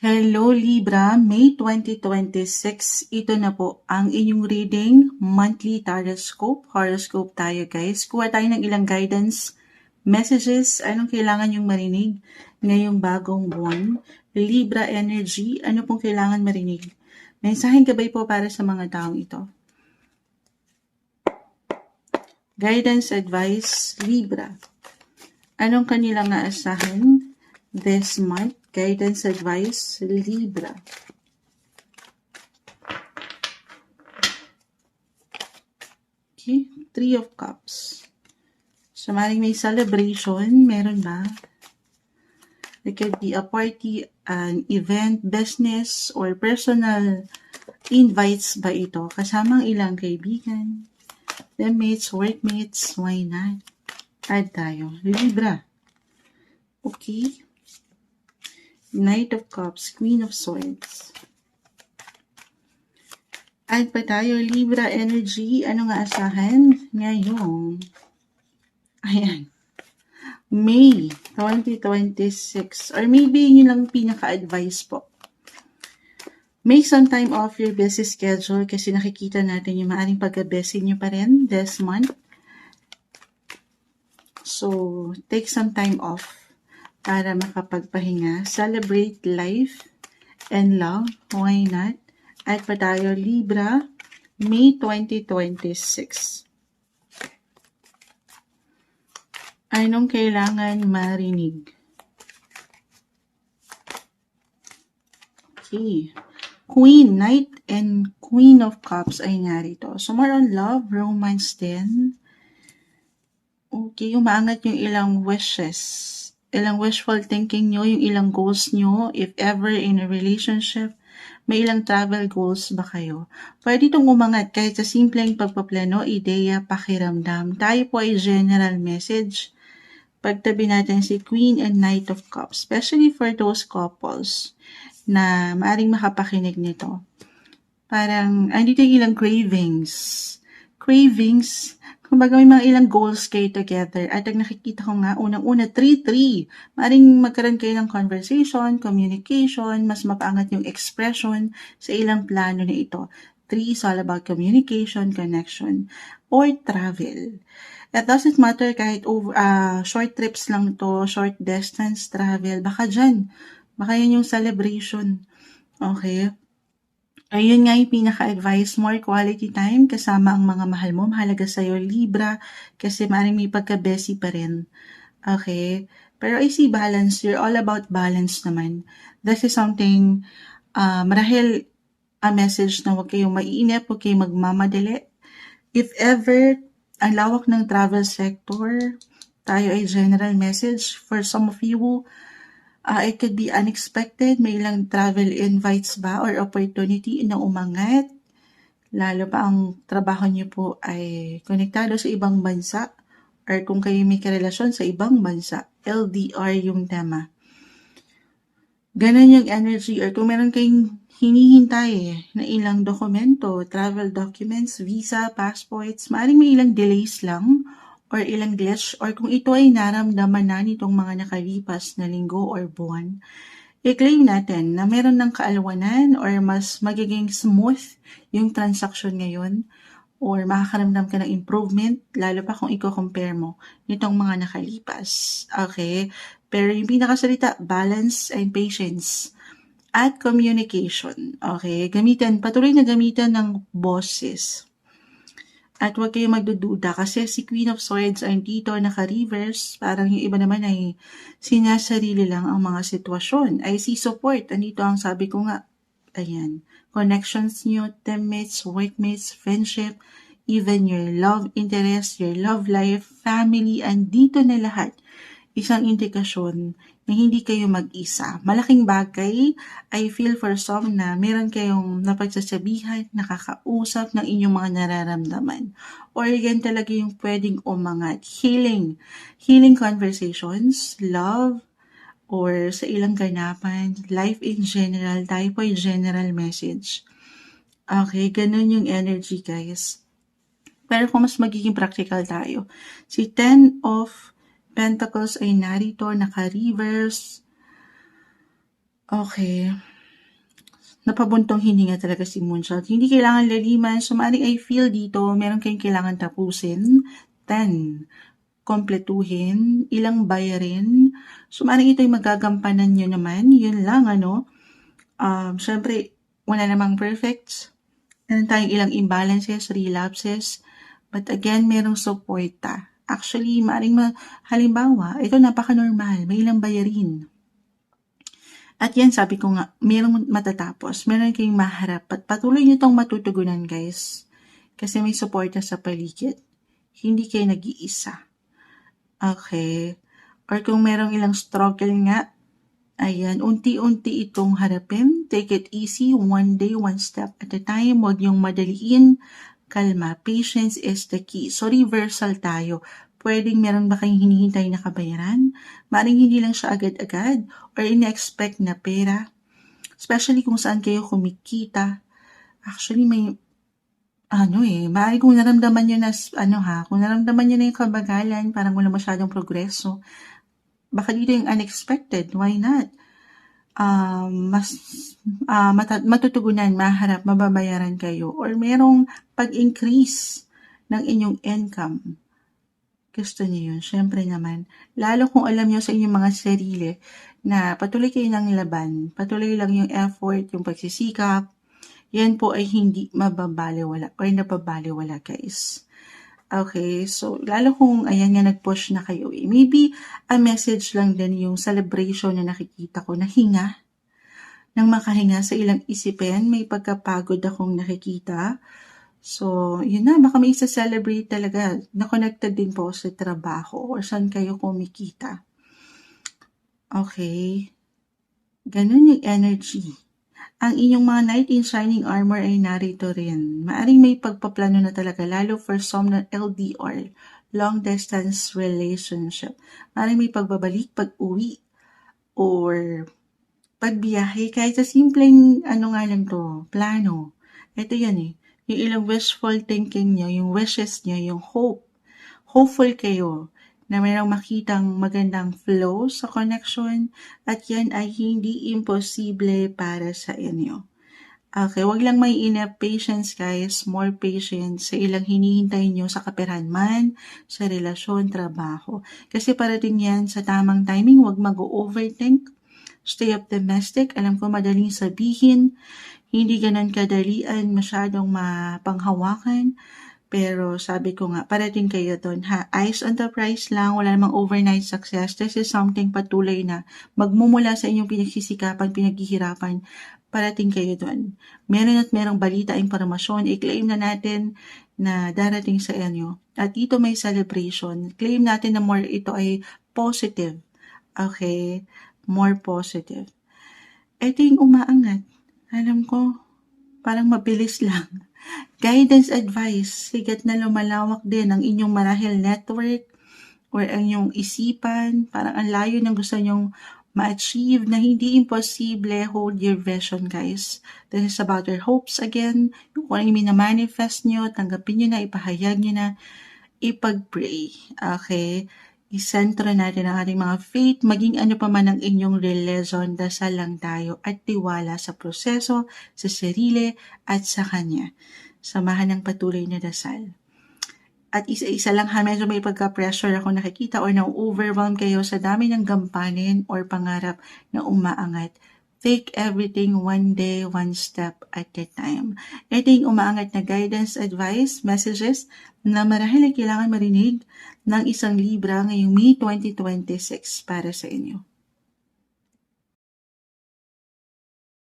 Hello Libra, May 2026. Ito na po ang inyong reading, monthly horoscope tayo guys. Kuha tayo ng ilang guidance, messages, anong kailangan yung marinig ngayong bagong buwan. Libra energy, ano pong kailangan marinig? Mensaheng gabay po para sa mga taong ito. Guidance advice, Libra. Anong kanilang aasahan this month? Guidance advice, Libra. Okay, Three of Cups. So, maring may celebration, meron ba? It could be a party, an event, business, or personal invites ba ito? Kasamang ilang kaibigan, teammates, workmates, why not? Add tayo. Libra. Okay. Knight of Cups, Queen of Swords. Add pa tayo, Libra energy. Ano nga asahan? Ngayon. Ayan. May 2026. Or maybe yun lang pinaka-advice po. Make some time off your busy schedule kasi nakikita natin yung maaring pagka-busy nyo pa rin this month. So, take some time off para makapagpahinga. Celebrate life and love. Why not? At pa tayo, Libra, May 2026. Anong kailangan marinig? Okay. Queen, Knight, and Queen of Cups ay narito. So, more on love, romance din. Okay, umaangat yung ilang wishes. Ilang wishful thinking nyo, yung ilang goals nyo, if ever in a relationship, may ilang travel goals ba kayo? Pwede itong umangat kahit sa simpleng pagpaplano, ideya, pakiramdam. Tayo po ay general message. Pagtabi natin si Queen and Knight of Cups, especially for those couples na maaring makapakinig nito. Parang, andito yung ilang cravings. Kumbaga may mga ilang goals kayo together. At ang nakikita ko nga, unang-una, 3-3. Maring magkaroon kayo ng conversation, communication, mas mapaangat yung expression sa ilang plano na ito. 3 is all about communication, connection, or travel. It doesn't matter kahit short trips lang to, short distance travel. Baka dyan. Baka yan yung celebration. Okay? Ayun nga yung pinaka-advice, more quality time kasama ang mga mahal mo. Mahalaga sa'yo, Libra, kasi maaaring may pagka-busy pa rin. Okay? Pero I see balance. You're all about balance naman. This is something, marahil a message na huwag kayong maiinip, huwag kayong magmamadali. If ever, ang lawak ng travel sector, tayo ay general message. For some of you, it could be unexpected. May ilang travel invites ba or opportunity na umangat? Lalo pa ang trabaho niyo po ay konektado sa ibang bansa or kung kayo may karelasyon sa ibang bansa. LDR yung tema. Ganon yung energy or kung meron kayong hinihintay na ilang dokumento, travel documents, visa, passports, maaaring may ilang delays lang or ilang glitch, or kung ito ay naramdaman na nitong mga nakalipas na linggo or buwan, i-claim natin na meron ng kaalwanan or mas magiging smooth yung transaction ngayon or makakaramdam ka ng improvement, lalo pa kung i-compare mo nitong mga nakalipas. Okay? Pero yung pinakasalita, balance and patience at communication. Okay? Patuloy na gamitan ng boses. At huwag kayong magdududa kasi si Queen of Swords ay dito naka-reverse. Parang yung iba naman ay sinasarili lang ang mga sitwasyon. I see support. Andito ang sabi ko nga. Ayan. Connections nyo, teammates, workmates, friendship, even your love interest, your love life, family, andito na lahat. Isang indikasyon na hindi kayo mag-isa. Malaking bagay, I feel for some na meron kayong napagsasabihan, nakakausap ng inyong mga nararamdaman. Or yan talaga yung pwedeng umangat. Healing conversations, love, or sa ilang ganapan, life in general, tayo po ay general message. Okay, ganun yung energy guys. Pero kung mas magiging practical tayo, si 10 of Pentacles ay narito, naka-reverse. Okay. napabuntong hininga talaga si Moonshot. Hindi kailangan laliman. So, maaaring I feel dito, meron kayong kailangan tapusin. 10. Kompletuhin. Ilang bayarin. So, maaaring ito'y magagampanan nyo naman. Yun lang, ano. Syempre, wala namang perfect. Meron tayong ilang imbalances, relapses. But again, merong suporta. Actually, maaaring halimbawa, ito napaka-normal. May ilang bayarin. At yan, sabi ko nga, merong matatapos. Meron kayong maharap. At patuloy nyo itong matutugunan, guys. Kasi may suporta sa paligid. Hindi kayo nag-iisa. Okay. Or kung merong ilang struggle nga, ayan, unti-unti itong harapin. Take it easy, one day, one step at a time. Huwag niyong madaliin. Kalma. Patience is the key. So, reversal tayo. Pwedeng meron ba kayong hinihintay na kabayaran? Maring hindi lang siya agad-agad or ina-expect na pera. Especially kung saan kayo kumikita. Actually, may maaaring kung naramdaman nyo na, kung naramdaman nyo na yung kabagalan, parang wala masyadong progreso, baka dito yung unexpected, why not? Matutugunan, maharap, mababayaran kayo, or merong pag-increase ng inyong income. Gusto niyo yun? Syempre naman. Lalo kung alam niyo sa inyong mga sarili na patuloy kayo ng laban, patuloy lang yung effort, yung pagsisikap, yan po ay hindi mababaliwala or napabaliwala, guys. Okay, so lalo kung ayan nga nag-push na kayo, maybe a message lang din yung celebration na nakikita ko na hinga. Nang makahinga sa ilang isipin, may pagkapagod akong nakikita. So, yun na, baka may isa-celebrate talaga na connected din po sa trabaho or saan kayo kumikita. Okay, ganun yung energy. Ang inyong mga knight in shining armor ay narito rin. Maaring may pagpaplano na talaga, lalo for some na LDR, long distance relationship. Maaring may pagbabalik, pag-uwi, or pagbiyahe, kahit sa simpleng, plano. Ito yan yung ilang wishful thinking nyo, yung wishes nyo, yung hope. Hopeful kayo na mayroong makitang magandang flow sa connection at yan ay hindi imposible para sa inyo. Okay, wag lang may enough patience, guys. More patience sa ilang hinihintay nyo sa kaperahan man, sa relasyon, trabaho. Kasi parating yan sa tamang timing, wag mag-overthink. Stay optimistic. Alam ko madaling sabihin, hindi ganun kadalian, masyadong mapanghawakan. Pero sabi ko nga, parating kayo doon ha. Eyes on the prize lang, wala namang overnight success. This is something patuloy na magmumula sa inyong pinagsisikapan, pinaghihirapan. Parating kayo doon. Meron at merong balita, impormasyon, i-claim na natin na darating sa inyo. At dito may celebration. Claim natin na more ito ay positive. Okay? More positive. Ito yung umaangat. Alam ko, parang mabilis lang. Guidance advice, sigat na lumalawak din ang inyong marahil network or ang inyong isipan, parang ang layo ng gusto nyong ma-achieve na hindi imposible. Hold your vision, guys. This is about your hopes again. Yung kung ano yung minamanifest nyo, tanggapin nyo na, ipahayag nyo na, ipag-pray. Okay? Isentro natin ang ating mga faith, maging ano pa man ang inyong religion, dasal lang tayo at tiwala sa proseso, sa sarili at sa Kanya. Samahan ng patuloy na dasal. At isa-isa lang medyo may pagka-pressure ako nakikita or na-overwhelm kayo sa dami ng gampanin or pangarap na umaangat. Take everything one day, one step at a time. Ito yung umaangat na guidance, advice, messages na marahil ay kailangan marinig ng isang Libra ngayong May 2026 para sa inyo.